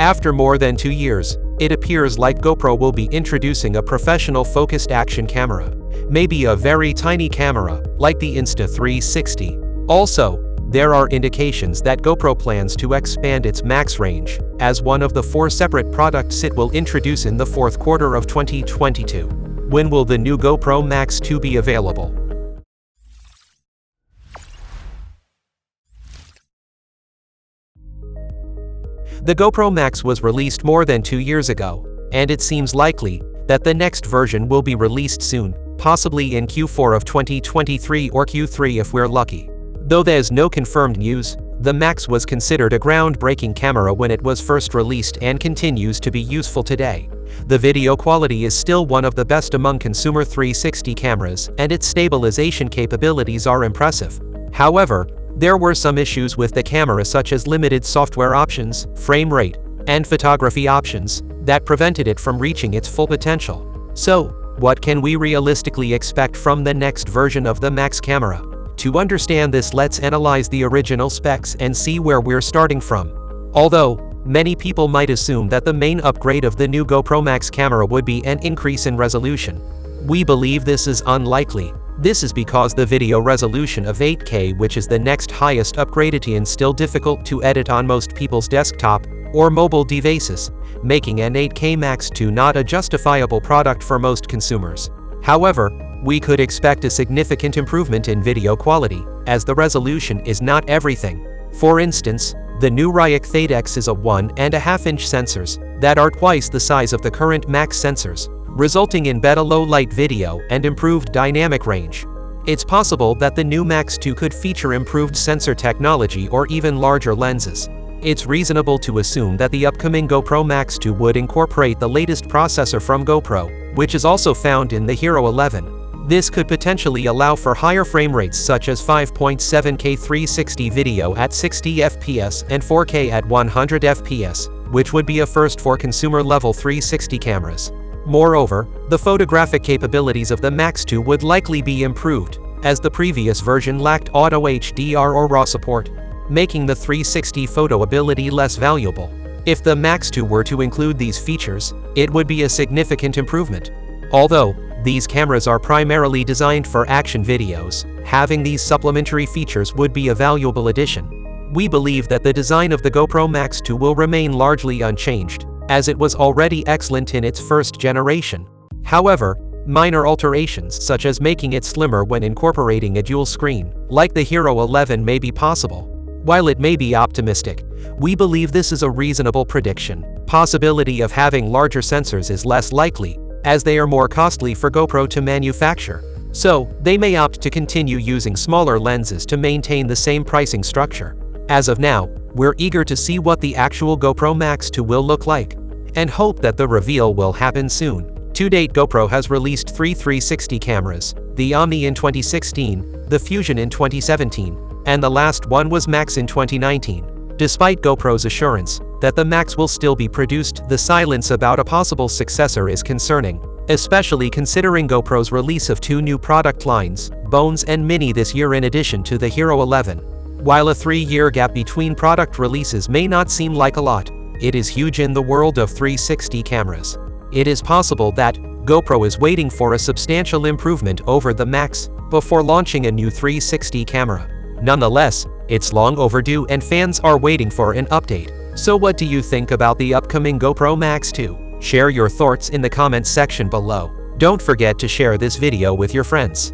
After more than 2 years, it appears like GoPro will be introducing a professional focused action camera. Maybe a very tiny camera, like the Insta360. Also, there are indications that GoPro plans to expand its Max range, as one of the 4 separate products it will introduce in the fourth quarter of 2022. When will the new GoPro Max 2 be available? The GoPro Max was released more than 2 years ago, and it seems likely that the next version will be released soon, possibly in Q4 of 2023 or Q3 if we're lucky. Though there's no confirmed news, the Max was considered a groundbreaking camera when it was first released and continues to be useful today. The video quality is still one of the best among consumer 360 cameras, and its stabilization capabilities are impressive. However, there were some issues with the camera, such as limited software options, frame rate, and photography options, that prevented it from reaching its full potential. So, what can we realistically expect from the next version of the Max camera? To understand this, let's analyze the original specs and see where we're starting from. Although many people might assume that the main upgrade of the new GoPro Max camera would be an increase in resolution, we believe this is unlikely. This is because the video resolution of 8K, which is the next highest upgraded, is still difficult to edit on most people's desktop or mobile devices, making an 8K Max 2 not a justifiable product for most consumers. However, we could expect a significant improvement in video quality, as the resolution is not everything. For instance, the new Ryuk ThetaX is a 1.5-inch sensors that are twice the size of the current Max sensors, resulting in better low-light video and improved dynamic range. It's possible that the new Max 2 could feature improved sensor technology or even larger lenses. It's reasonable to assume that the upcoming GoPro Max 2 would incorporate the latest processor from GoPro, which is also found in the Hero 11. This could potentially allow for higher frame rates, such as 5.7K 360 video at 60 fps and 4K at 100 fps, which would be a first for consumer-level 360 cameras. Moreover, the photographic capabilities of the Max 2 would likely be improved, as the previous version lacked auto HDR or RAW support, making the 360 photo ability less valuable. If the Max 2 were to include these features, it would be a significant improvement. Although these cameras are primarily designed for action videos, having these supplementary features would be a valuable addition. We believe that the design of the GoPro Max 2 will remain largely unchanged, as it was already excellent in its first generation. However, minor alterations, such as making it slimmer when incorporating a dual screen, like the Hero 11, may be possible. While it may be optimistic, we believe this is a reasonable prediction. Possibility of having larger sensors is less likely, as they are more costly for GoPro to manufacture. So, they may opt to continue using smaller lenses to maintain the same pricing structure. As of now, we're eager to see what the actual GoPro Max 2 will look like, and hope that the reveal will happen soon. To date, GoPro has released 3 360 cameras, the Omni in 2016, the Fusion in 2017, and the last one was Max in 2019. Despite GoPro's assurance that the Max will still be produced, the silence about a possible successor is concerning, especially considering GoPro's release of 2 new product lines, Bones and Mini, this year in addition to the Hero 11. While a 3-year gap between product releases may not seem like a lot, it is huge in the world of 360 cameras. It is possible that GoPro is waiting for a substantial improvement over the Max before launching a new 360 camera. Nonetheless, it's long overdue and fans are waiting for an update. So what do you think about the upcoming GoPro Max 2? Share your thoughts in the comments section below. Don't forget to share this video with your friends.